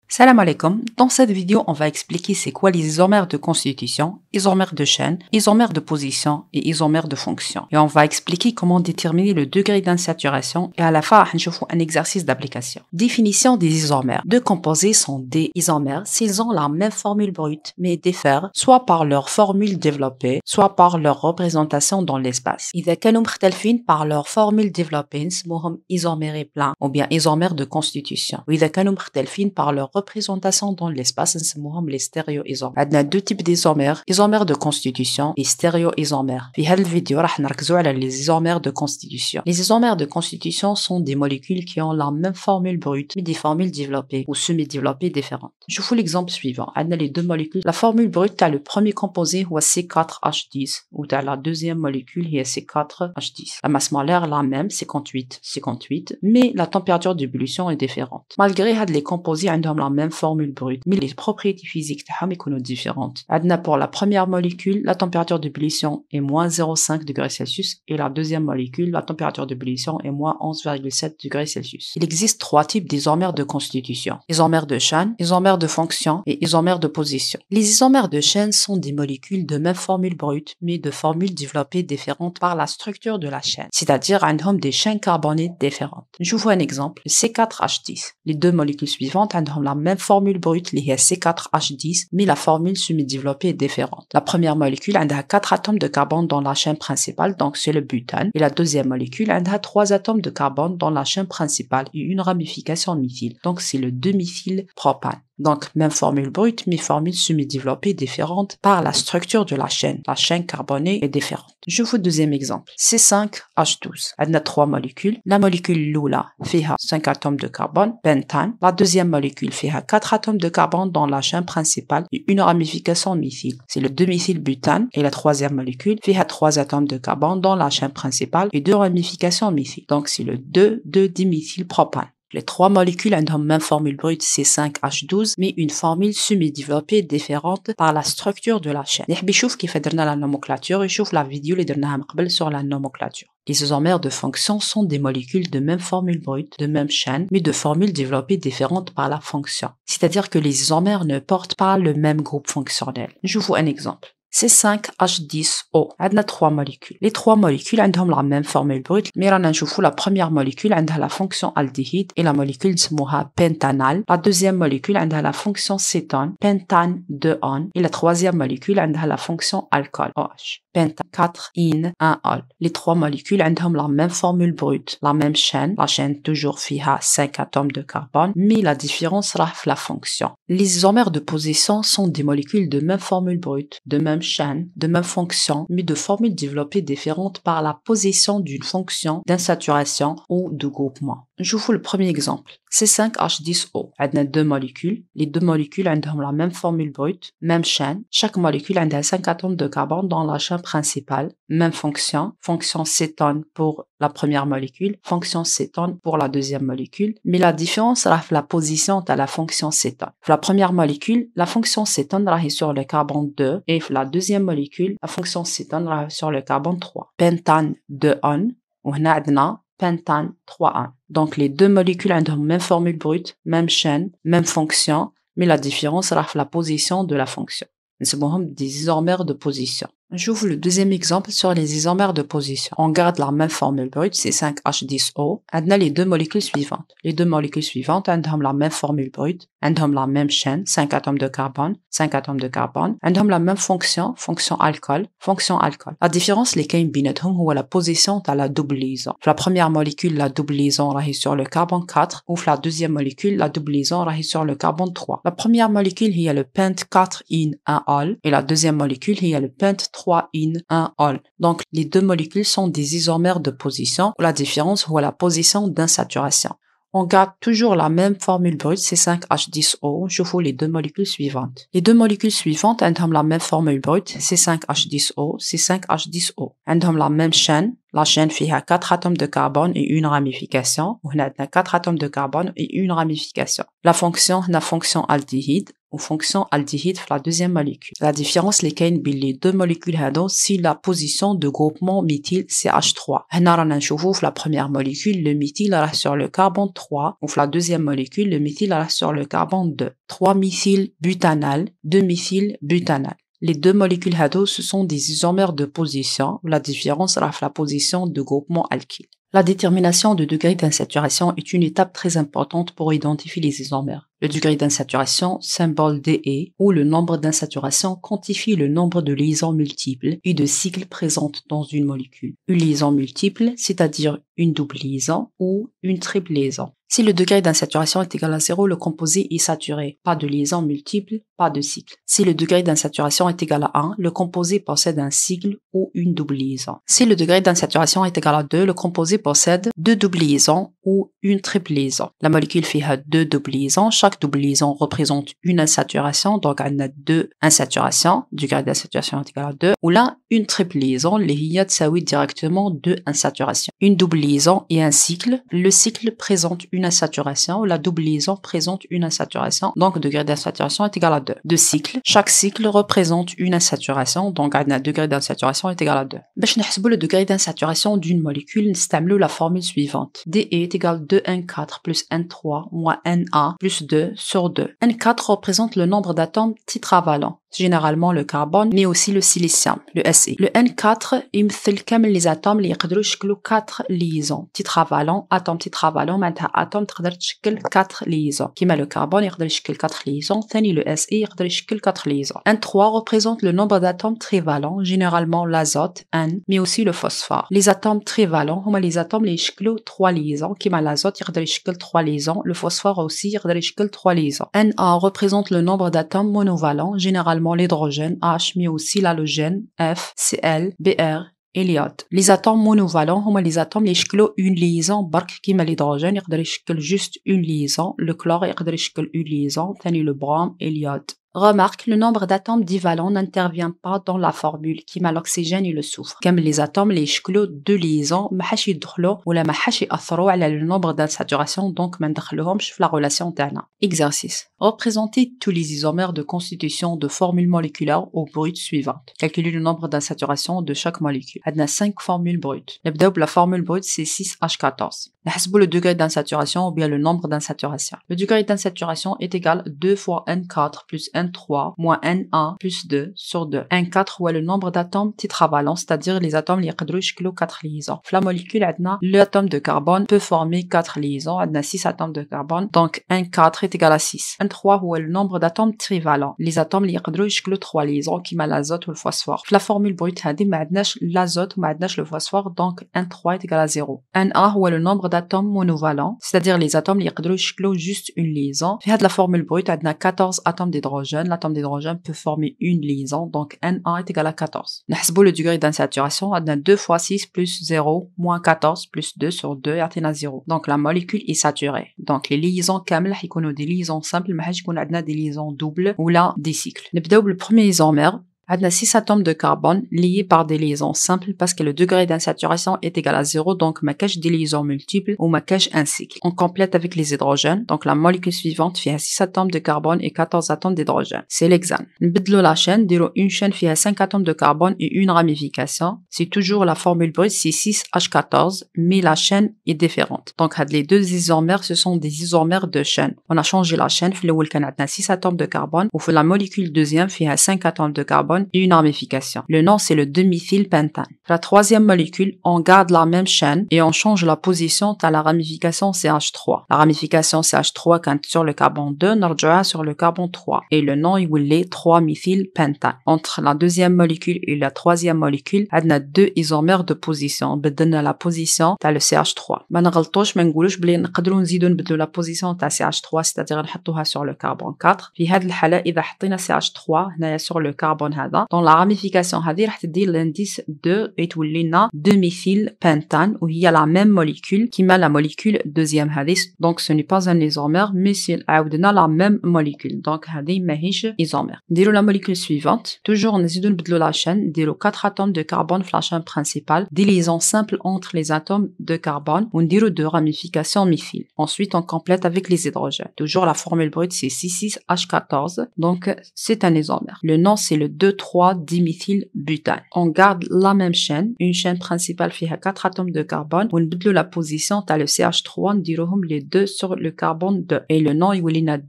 Salam alaikum. Dans cette vidéo, on va expliquer c'est quoi les isomères de constitution, isomères de chaîne, isomères de position et isomères de fonction. Et on va expliquer comment déterminer le degré d'insaturation et à la fin, on va un exercice d'application. Définition des isomères. Deux composés sont des isomères s'ils ont la même formule brute mais diffèrent soit par leur formule développée, soit par leur représentation dans l'espace. إذا كانوا مختلفين par leur formule développée نسموهم isomères pleins ou bien isomères de constitution. وإذا كانوا مختلفين par leur représentation dans l'espace نسموهم les stéréoisomères. عندنا deux types d'isomères, isomères de constitution et stéréoisomères. في هذا الفيديو راح نركزوا على les isomères de constitution. Les isomères de constitution sont des molécules qui ont la même formule brute mais des formules développées ou semi-développées différentes. Je vous l'exemple suivant. عندنا les deux molécules. La formule brute t'as le premier composé هو C4H10 ou t'as la deuxième molécule هي C4H10. La masse molaire la même 58 mais la température d'ébullition est différente. Malgré هاد les composés عندهم la même formule brute mais les propriétés physiques تاعهم يكونوا différentes. عندنا pour la première molécule la température d'ébullition est moins 0,5 degrés Celsius et la deuxième molécule la température d'ébullition est moins 11,7 degrés Celsius. Il existe trois types d'isomères de constitution. Isomères de chaîne, isomères de fonction et isomères de position. Les isomères de chaîne sont des molécules de même formule brute mais de formules développées différentes par la structure de la chaîne, c'est-à-dire عندهم des chaînes carbonées différentes. Je vous vois un exemple, le C4H10. Les deux molécules suivantes عندهم la même formule brute اللي هي C4H10 mais la formule semi-développée est différente. La première molécule عندها 4 atomes de carbone dans la chaîne principale donc c'est le butane et la deuxième molécule عندها 3 atomes de carbone dans la chaîne principale et une ramification méthyle donc c'est le 2-méthylpropane. Donc, même formule brute, mais formule semi-développée différente par la structure de la chaîne. La chaîne carbonée est différente. Je vous deuxième exemple. C5H12. Elle a 3 molécules. La molécule l'oula fait 5 atomes de carbone, pentane. La deuxième molécule fait 4 atomes de carbone dans la chaîne principale et une ramification méthyle. C'est le 2-méthylbutane. Et la troisième molécule fait 3 atomes de carbone dans la chaîne principale et 2 ramifications méthyle. Donc, c'est le 2,2-diméthylpropane. Les trois molécules ont la même formule brute C5H12 mais une formule semi-développée différente par la structure de la chaîne. نحب يشوف كيف درنا la nomenclature يشوف la vidéo اللي درناها من قبل sur la nomenclature. Les isomères de fonction sont des molécules de même formule brute, de même chaîne, mais de formules développées différentes par la fonction. C'est-à-dire que les isomères ne portent pas le même groupe fonctionnel. Je vous un exemple. C5H10O. عندنا 3 molécules. Les 3 molécules عندهم la même formule brute, mais رانا نشوفوا la première molécule عندها la fonction aldéhyde et la molécule نسموها pentanal. La deuxième molécule عندها la fonction cétone, pentane 2-on et la troisième molécule عندها la fonction alcool, OH. Pentane 4-in 1-ol. Les 3 molécules عندهم la même formule brute, la même chaîne. La chaîne toujours فيها 5 atomes de carbone, mais la différence راه في la fonction. Les isomères de position sont des molécules de même formule brute, de même chaîne, de même fonction, mais de formules développées différentes par la position d'une fonction d'insaturation ou de groupement. Je vous le premier exemple. C5H10O. عندنا 2 molécules. Les 2 molécules عندهم la même formule brute, même chaîne. Chaque molécule عندها 5 atomes de carbone dans la chaîne principale. Même fonction. Fonction cétone pour la première molécule. Fonction cétone pour la deuxième molécule. Mais la différence راه في la position de la fonction cétone. Pour la première molécule, la fonction cétone راهي sur le carbone 2 et pour la deuxième molécule, la fonction cétone راهي sur le carbone 3. Pentane 2-on. وهنا عندنا pentane 3-on. Donc les deux molécules ont la même formule brute, même chaîne, même fonction, mais la différence est la position de la fonction. C'est des isomères de position. J'ouvre le deuxième exemple sur les isomères de position. On garde la même formule brute, c'est 5H10O. On a les deux molécules suivantes. Les deux molécules suivantes ont la même formule brute, ont la même chaîne, 5 atomes de carbone, 5 atomes de carbone, ont la même fonction, fonction alcool, fonction alcool. La différence les كاين بيناتهم هو la position de la double liaison. La première molécule, la double liaison راهي sur le carbone 4, ou la deuxième molécule, la double liaison راهي sur le carbone 3. La première molécule هي le pent 4-in 1-ol et la deuxième molécule هي le pent 3-in 1-ol. Donc, les deux molécules sont des isomères de position. La différence ou la position d'insaturation. On garde toujours la même formule brute, C5H10O. Je vous les deux molécules suivantes. Les deux molécules suivantes ont la même formule brute, C5H10O, C5H10O. Elles ont la même chaîne, La chaîne فيها 4 atomes de carbone et une ramification. وهنا عندنا 4 atomes de carbone et une ramification. La fonction هنا fonction aldéhyde ou fonction aldéhyde pour la deuxième molécule. La différence les كاين بين les deux molécules هادو c'est la position de groupement méthyle CH3. هنا رانا نشوفو في la première molécule le méthyle راه sur le carbone 3 ou في la deuxième molécule le méthyle راه sur le carbone 2. 3 méthyl butanal, 2 méthyl butanal. Les deux molécules hado, ce sont des isomères de position. La différence sera la position de groupement alkyle. La détermination du degré d'insaturation est une étape très importante pour identifier les isomères. Le degré d'insaturation, symbole DE, ou le nombre d'insaturation quantifie le nombre de liaisons multiples et de cycles présentes dans une molécule. Une liaison multiple, c'est-à-dire une double liaison ou une triple liaison. Si le degré d'insaturation est égal à 0, le composé est saturé. Pas de liaison multiple, pas de cycle. Si le degré d'insaturation est égal à 1, le composé possède un cycle ou une double liaison. Si le degré d'insaturation est égal à 2, le composé possède deux doubles liaisons ou une triple liaison. La molécule fait deux doubles liaisons. Chaque double liaison représente une insaturation. Donc, on a deux insaturations. Degré d'insaturation est égal à 2. Ou là, une triple liaison. Les hiyat s'aouit directement deux insaturations. Une double liaison et un cycle. Le cycle présente une insaturation. La double liaison présente une insaturation. Donc, le degré d'insaturation est égal à 2. Deux cycles. Chaque cycle représente une insaturation. Donc, on a degré d'insaturation est égal à 2. باش نحسبوا le degré d'insaturation d'une molécule, نستعملوا la formule suivante. DE est égal à 2N4 plus N3 moins Na plus 2 sur 2. N4 représente le nombre d'atomes tétravalents. Généralement le carbone, mais aussi le silicium, le Se. Le N4 يمثل كامل les atomes اللي يقدروا يشكلوا 4 liaisons. Tétravalent, atome tétravalent معناتها atome تقدر تشكل 4 liaisons. كيما le carbone يقدر يشكل 4 liaisons، ثاني le Se يقدر يشكل 4 liaisons. N3 représente le nombre d'atomes trivalents, généralement l'azote, N, mais aussi le phosphore. Les atomes trivalents هما les atomes اللي يشكلوا 3 liaisons، كيما l'azote يقدر يشكل 3 liaisons، le phosphore aussi يقدر يشكل 3 liaisons. Na représente le nombre d'atomes monovalents, généralement l'hydrogène H, mais aussi l'halogène F, Cl, Br et l'iode. Les atomes monovalents هما les atomes اللي يشكلوا une liaison برك كيما l'hydrogène يقدر يشكل juste une liaison, le chlore يقدر يشكل une liaison, ثاني le brome et l'iode. Remarque, le nombre d'atomes divalents n'intervient pas dans la formule كيما l'oxygène et le soufre. كامل les atomes اللي يشكلوا deux liaisons ما حاش يدخلوا ولا ما حاش يأثروا على le nombre d'insaturation, donc ما ندخلوهمش في la relation تاعنا. Exercice. Représentez tous les isomères de constitution de formules moléculaires aux brutes suivantes. Calculez le nombre d'insaturation de chaque molécule. عندنا 5 formules brutes. نبداو بلا formule brute, c'est 6H14. نحسبوا le degré d'insaturation ou bien le nombre d'insaturation. Le degré d'insaturation est égal 2 fois N4 plus N3 moins Na plus 2 sur 2. N4 هو le nombre d'atomes tétravalents, c'est-à-dire les atomes اللي يقدروا يشكلوا 4 liaisons. في la molécule عندنا l'atome de carbone peut former 4 liaisons. عندنا 6 atomes de carbone, donc N4 est égal à 6. N3 هو le nombre d'atomes trivalents. Les atomes اللي يقدروا يشكلوا 3 liaisons كيما l'azote ou le phosphore. في la formule brute هذه ما عندناش l'azote وما عندناش le phosphore, donc N3 est égal à 0. Na هو le nombre d'atomes monovalents, c'est-à-dire les atomes اللي يقدروا يشكلوا juste une liaison. في هذه la formule brute عندنا 14 atomes d'hydrogène. L'atome d'hydrogène peut former une liaison, donc Na est égal à 14. نحسبوا le degré d'insaturation عندنا 2 fois 6 plus 0 moins 14 plus 2 sur 2 يعطينا 0. Donc la molécule est saturée. Donc les liaisons كامل راح يكونوا des liaisons simples، ما حاش يكون عندنا des liaisons doubles ولا des cycles. نبداو بالبريمير isomère. عندنا 6 atomes de carbone liés par des liaisons simples parce que le degré d'insaturation est égal à 0, donc ما كاش des liaisons multiples ou ما كاش un cycle. On complète avec les hydrogènes, donc la molécule suivante فيها 6 atomes de carbone et 14 atomes d'hydrogène. C'est l'hexane. نبدلوا la chaîne, نديروا une chaîne فيها 5 atomes de carbone et une ramification. C'est toujours la formule brute, c'est 6H14, mais la chaîne est différente. Donc les deux isomères, ce sont des isomères de chaîne. On a changé la chaîne, في الأول كان عندنا 6 atomes de carbone, وفي la molécule deuxième فيها 5 atomes de carbone et une ramification. Le nom, c'est le 2-méthylpentane. La troisième molécule, on garde la même chaîne et on change la position à la ramification CH3. La ramification CH3 quand sur le carbone 2, نرجعها sur le carbone 3. Et le nom, il est 3-méthylpentane. Entre la deuxième molécule et la troisième molécule, on a 2 isomères de position. بدلنا la position تاع le CH3. ما نغلطوش، ما نقولوش بلي نقدروا نزيدوا نبدلوا la position تاع CH3، c'est-à-dire نحطوها sur le carbone 4. في هذه الحالة إذا حطينا CH3 هنايا sur le carbone هذا. Dans la ramification هذه راح تدير l'indice 2 يتولي لنا 2 méthyl pentane وهي la même molécule كيما la molécule deuxième هذه. Donc ce n'est pas un isomère mais c'est عاودنا la même molécule. Donc هذه ماهيش isomère. نديرو la molécule suivante. Toujours نزيدو نبدلو la chaîne. نديرو 4 atomes de carbone في la chaîne principale. Des liaisons simples entre les atomes de carbone. ونديرو de ramification méthyl. Ensuite on complète avec les hydrogènes. Toujours la formule brute c'est 6,6H14. Donc c'est un isomère. Le nom c'est le 2,3-diméthylbutane. On garde la même chaîne. Une chaîne principale فيها 4 atomes de carbone. ونبدلو la position تاع le CH3 نديروهم les deux sur le carbone 2. Et le nom يولينا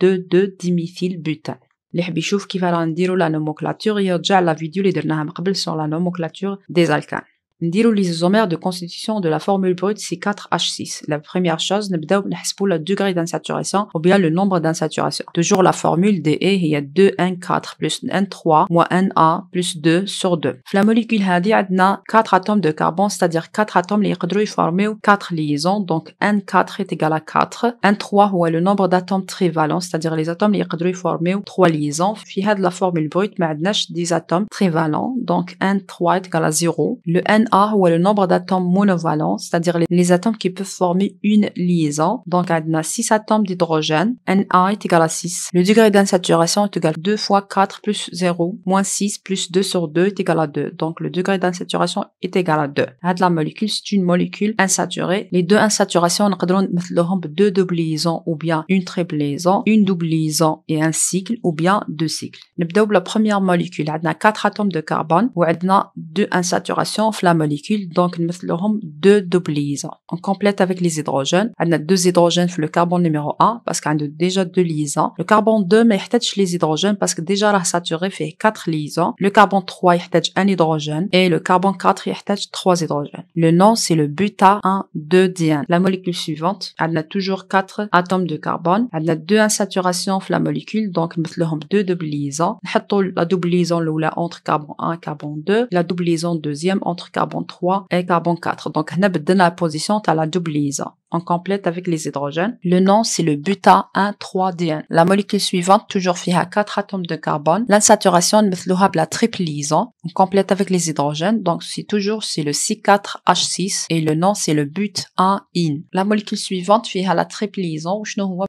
2,2-diméthylbutane. اللي يحب يشوف كيف راه نديرو لا نوموكلاتور يرجع لا فيديو اللي درناها من قبل sur la nomenclature des alcanes. نديرو les isomères de constitution de la formule brute c'est 4H6. La première chose نبداو نحسبوا le degré d'insaturation ou bien le nombre d'insaturation. Toujours la formule DE هي 2N4 plus N3 moins NA plus 2 sur 2. في la molécule هذه عندنا 4 atomes de carbone c'est-à-dire 4 atomes اللي يقدروا يفورميو 4 liaisons. Donc N4 est égal à 4. N3 هو le nombre d'atomes trivalents c'est-à-dire les atomes اللي يقدروا يفورميو 3 liaisons. في هذه la formule brute ما عندناش des atomes trivalents. Donc N3 est égal à 0. Le NA هو le nombre d'atomes monovalents, c'est-à-dire les atomes qui peuvent former une liaison. Donc, on a 6 atomes d'hydrogène. Na est égal à 6. Le degré d'insaturation est égal à 2 fois 4 plus 0 moins 6 plus 2 sur 2 est égal à 2. Donc, le degré d'insaturation est égal à 2. La molécule, c'est une molécule insaturée. Les deux insaturations, on peut mettre deux doubles liaisons ou bien une triple liaison, une double liaison et un cycle ou bien deux cycles. نبداو بلا première molécule. On a 4 atomes de carbone ou on a 2 insaturations في la molécule, donc نمثلوهم 2 double liaisons. On complète avec les hydrogènes. On a 2 hydrogènes pour le carbone numéro 1 parce qu'on a déjà 2 liaisons. Le carbone 2 ما يحتاجش les hydrogènes parce que déjà راه saturé fait 4 liaisons. Le carbone 3 يحتاج un hydrogène et le carbone 4 يحتاج 3 hydrogènes. Le nom c'est le buta-1,2-diène. La molécule suivante, on a toujours 4 atomes de carbone. On a 2 insaturations pour la molécule, donc نمثلوهم 2 double liaisons. نحطوا la double liaison الاولى entre carbone 1 et carbone 2, la double liaison deuxième entre carbone 3 et carbone 4. Donc, on a la position à la double liaison. On complète avec les hydrogènes. Le nom, c'est le buta-1,3-diène. La molécule suivante, toujours fiha 4 atomes de carbone. L'insaturation, on la triple liaison. On complète avec les hydrogènes. Donc, c'est le C4H6 et le nom, c'est le but-1-in. La molécule suivante, fiha la triple liaison.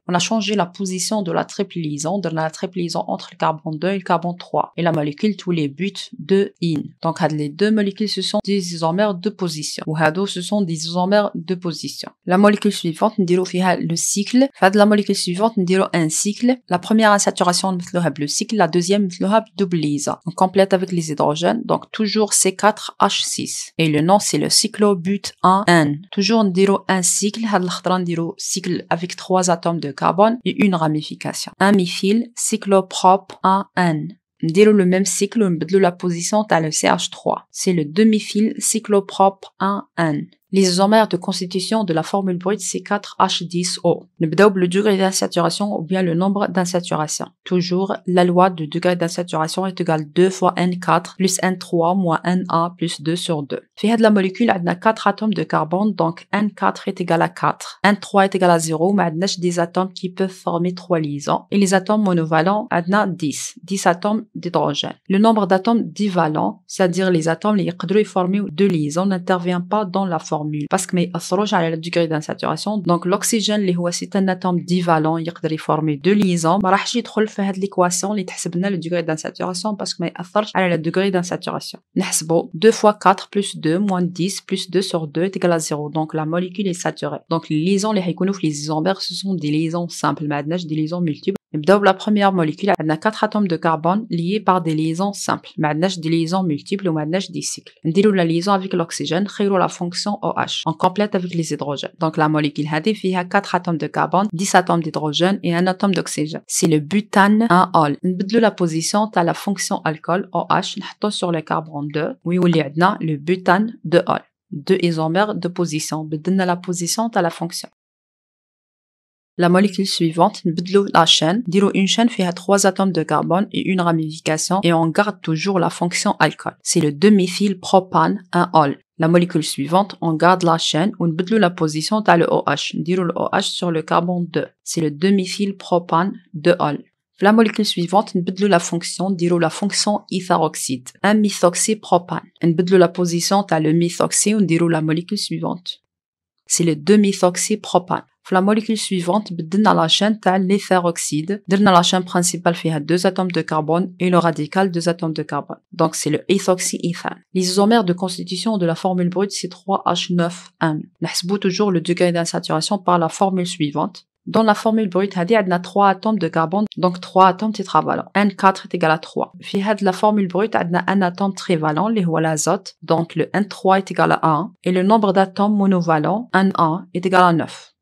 On a changé la position de la triple liaison. On a la triple liaison entre le carbone 2 et le carbone 3. Et la molécule, tous les but-2-in. Donc, les deux molécules, ce sont des isomères de position. Ou ce sont des isomères de position. La molécule suivante, نديرو فيها le cycle. فهاد la molécule suivante, نديرو un cycle. La première insaturation, نمثلوها le cycle. La deuxième, نمثلوها double liaison. On complète avec les hydrogènes. Donc, toujours C4H6. Et le nom, c'est le cyclobute-1-N. Toujours, نديرو un cycle. هاد الخطرة نديرو cycle avec 3 atomes de carbone et une ramification. Un méthyle, cycloprop-1-N. نديرو le même cycle ونبدلو la position تاع le CH3. C'est le demi-fil cycloprop-1-N. Les isomères de constitution de la formule brute c'est 4H10O. نبداو le degré d'insaturation ou bien le nombre d'insaturation. Toujours, la loi du degré d'insaturation est égale 2 fois N4 plus N3 moins Na plus 2 sur 2. في هاد la molécule عندنا 4 atomes de carbone, donc N4 est égal à 4. N3 est égal à 0, mais عندناش des atomes qui peuvent former 3 liaisons. Et les atomes monovalents عندنا 10 atomes d'hydrogène. Le nombre d'atomes divalents, c'est-à-dire les atomes اللي يقدروا يفورميو 2 liaisons, n'intervient pas dans la formule parce que ما يأثروش على le degré d'insaturation. Donc l'oxygène اللي هو c'est un atome divalent يقدر يفورمي 2 liaisons ما راحش يدخل في هاد l'équation اللي تحسب لنا le degré d'insaturation parce que ما يأثرش على le degré d'insaturation. نحسبوا 2 fois 4 plus 2 moins 10 plus 2 sur 2 est égal à 0. Donc la molécule est saturée. Donc les liaisons اللي هيكونوا في les isomères ce sont des liaisons simples ما عندناش des liaisons multiples. نبداو بلا première molécule. On a 4 atomes de carbone liés par des liaisons simples. ما عندناش des liaisons multiples ou ما عندناش des cycles. نديرو la liaison avec l'oxygène, نخيرو la fonction OH. On complète avec les hydrogènes. Donc la molécule هذه فيها 4 atomes de carbone, 10 atomes d'hydrogène et un atome d'oxygène. C'est le butane-1-ol. نبدلو la position تاع la fonction alcool OH نحطو sur le carbone 2 ويولي عندنا le butane de ol. 2 isomères de position. بدلنا la position تاع la fonction. La molécule suivante, نبدلو la chaîne, نديرو une chaîne فيها 3 atomes de carbone et une ramification et on garde toujours la fonction alcool. C'est le 2-méthylpropane-1-ol. La molécule suivante, on garde la chaîne ou نبدلو la position تاع le OH. نديرو le OH sur le carbone 2. C'est le 2-méthylpropane-2-ol. La molécule suivante, نبدلو la fonction, نديرو la fonction etharoxyde. Un methoxypropane. نبدلو la position تاع le methoxy ونديرو la molécule suivante. C'est le 2-methoxypropane. La molécule suivante, بدلنا la chaîne تاع l'etharoxyde. درنا la chaîne principale فيها 2 atomes de carbone et le radical 2 atomes de carbone. Donc c'est le ethoxyéthane. Les isomères de constitution de la formule brute, c'est 3H9N. نحسبو toujours le degré d'insaturation par la formule suivante. Dans la formule brute, on a 3 atomes de carbone, donc 3 atomes tétravalents. N4 est égal à 3. Puis, la formule brute, on a un atome trivalent, l'azote, donc le N3 est égal à 1, et le nombre d'atomes monovalents, N1, est égal à 9.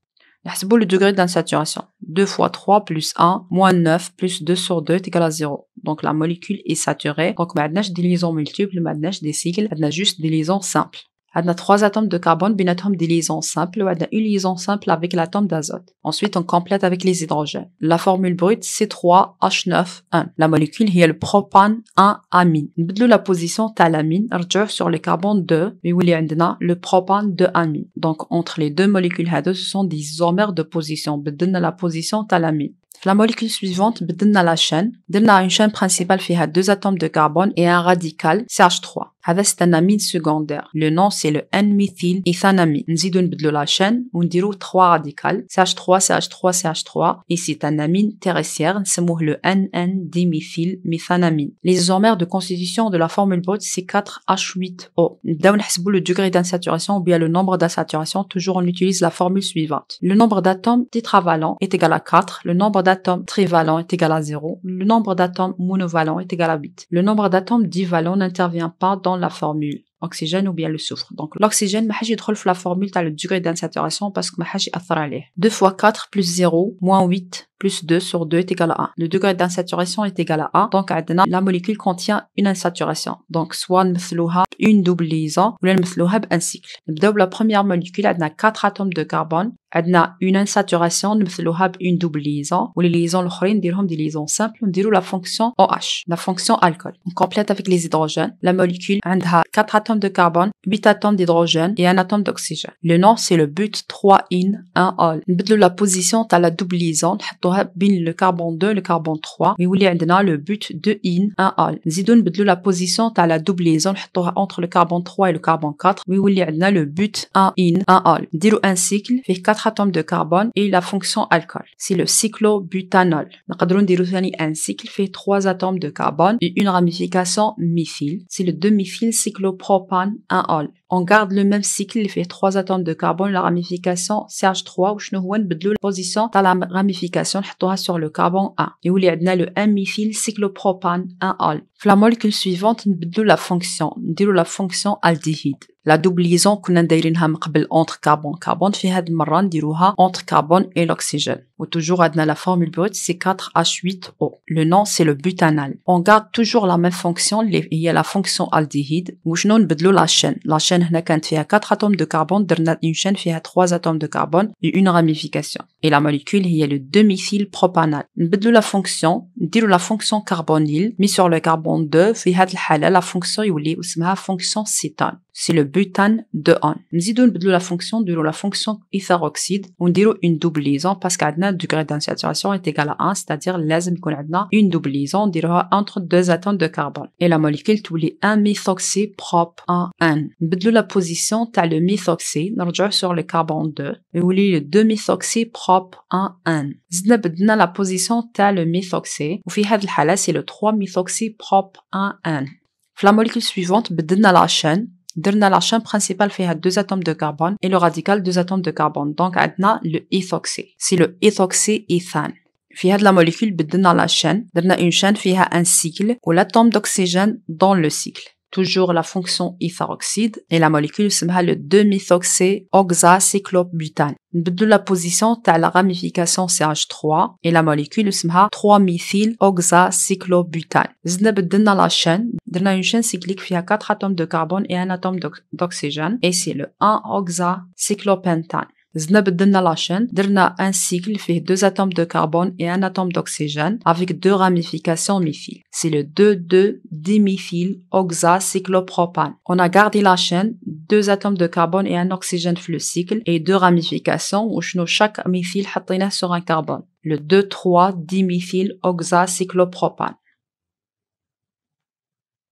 نحسبوا le degré d'insaturation. 2 fois 3 plus 1, moins 9 plus 2 sur 2 est égal à 0. Donc la molécule est saturée, donc ما عندناش des liaisons multiples, ما عندناش des cycles, on a juste des liaisons simples. On a 3 atomes de carbone, بيناتهم des liaisons simples, on a une liaison simple avec l'atome d'azote. Ensuite, on complète avec les hydrogènes. La formule brute, c'est 3H9N. La molécule, est le propane 1-amine. نبدلو la position تاع l'amine, نرجعوه sur le carbone 2, ويولي عندنا le propane 2-amine. Donc, entre les deux molécules هادو, ce sont des isomères de position. بدلنا la position تاع l'amine. La molécule suivante, بدلنا la chaîne. درنا une chaîne principale فيها 2 atomes de carbone et un radical, CH3. C'est un amine secondaire. Le nom, c'est le N-méthyléthanamine. نزيدو نبدلو la chaîne ونديرو 3 radicales, CH3, CH3, CH3. Et c'est un amine tertiaire, نسموه le NN-diméthylméthanamine. Les isomères de constitution de la formule brute, c'est 4H8O. نبداو نحسبو le degré d'insaturation ou bien le nombre d'insaturation. Toujours, on utilise la formule suivante. Le nombre d'atomes tétravalents est égal à 4. Le nombre d'atomes trivalents est égal à 0. Le nombre d'atomes monovalents est égal à 8. Le nombre d'atomes divalents n'intervient pas dans la formule. Oxygène ou bien le soufre. Donc l'oxygène, ما حاجي يدخل في la formule تاع le degré d'insaturation parce que ما حاجي يأثر عليه. 2 fois 4 plus 0 moins 8 plus 2 sur 2 est égal à 1. Le degré d'insaturation est égal à 1. Donc la molécule contient une insaturation. Donc soit نمثلوها une double liaison ou نمثلوها بun cycle. نبداو بلا première molécule, عندنا 4 atomes de carbone, عندنا une insaturation, نمثلوها une double liaison ou les liaisons الاخرين نديرهم des liaisons simples ونديرو la fonction OH, la fonction alcool. On complète avec les hydrogènes. La molécule عندها 4 atomes de carbone, 8 atomes d'hydrogène et un atome d'oxygène. Le nom c'est le but 3-in 1-ol. نبدلو la position تاع la double liaison, نحطوها بين le carbone 2 et le carbone 3 ويولي عندنا le but 2-in 1-ol. نزيدو نبدلو la position تاع la double liaison, نحطوها entre le carbone 3 et le carbone 4 ويولي عندنا le but 1-in 1-ol. نديرو un cycle فيه 4 atomes de carbone et la fonction alcool. C'est le cyclobutanol. نقدروا نديرو ثاني un cycle فيه 3 atomes de carbone et une ramification méthyle. C'est le 2-méthylcyclopropane 1-ol. On garde le même cycle, il fait 3 atomes de carbone, la ramification CH3, ou شنو هو نبدلو la position تاع la ramification نحطوها sur le carbone 1. يولي عندنا le 1-méthylcyclopropane 1-ol. في la molécule suivante نبدلو la fonction, نديرو la fonction aldéhyde. La double liaison كنا دايرينها من قبل entre carbone في هاد المرة نديروها entre carbone et l'oxygène. Ou toujours عندنا la formule brute c'est 4H8O. Le nom c'est le butanal. On garde toujours la même fonction, il y a la fonction aldéhyde. وشنو نبدلو la chaîne. La chaîne هنا كانت فيها 4 atomes de carbone, درنا une chaîne فيها 3 atomes de carbone et une ramification. Et la molécule هي le 2-méthylpropanal. نبدلو la fonction, نديرو la fonction carbonyl, mais sur le carbone 2 في هاد الحالة la fonction يولي اسمها fonction cétone. C'est le butane de on. نزيدو نبدلو la fonction, نديرو la fonction etharoxyde ونديرو une double liaison parce qu'عندنا le degré d'insaturation est égal à 1, c'est-à-dire لازم يكون عندنا une double liaison نديروها entre 2 atomes de carbone. Et la molécule تولي 1-methoxypropane. نبدلو la position تاع le methoxy, نرجعوه sur le carbone 2 ويولي le 2-methoxypropane. زدنا بدلنا la position تاع le methoxy وفي هاد الحالة c'est le 3-methoxypropane. في la molécule suivante بدلنا la chaîne, درنا la chaîne principale فيها 2 atomes de carbone et le radical 2 atomes de carbone. Donc عندنا le ethoxy. C'est le ethoxyéthane. في هاد la molécule بدلنا la chaîne, درنا une chaîne فيها un cycle ou l'atome d'oxygène dans le cycle. Toujours la fonction etharoxyde et la molécule اسمها le 2-méthoxyoxacyclobutane. نبدلو la position تاع la ramification CH3 et la molécule اسمها 3-méthyloxacyclobutane. زدنا بدلنا la chaîne, درنا une chaîne cyclique فيها 4 atomes de carbone et un atome d'oxygène et c'est le 1-oxacyclopentane. زدنا بدلنا la chaîne, درنا un cycle fait 2 atomes de carbone et un atome d'oxygène avec 2 ramifications méthyle. C'est le 2,2-diméthyloxacyclopropane. On a gardé la chaîne, 2 atomes de carbone et un oxygène في le cycle et 2 ramifications où chaque méthyle حطيناه sur un carbone. le 2,3-diméthyloxacyclopropane.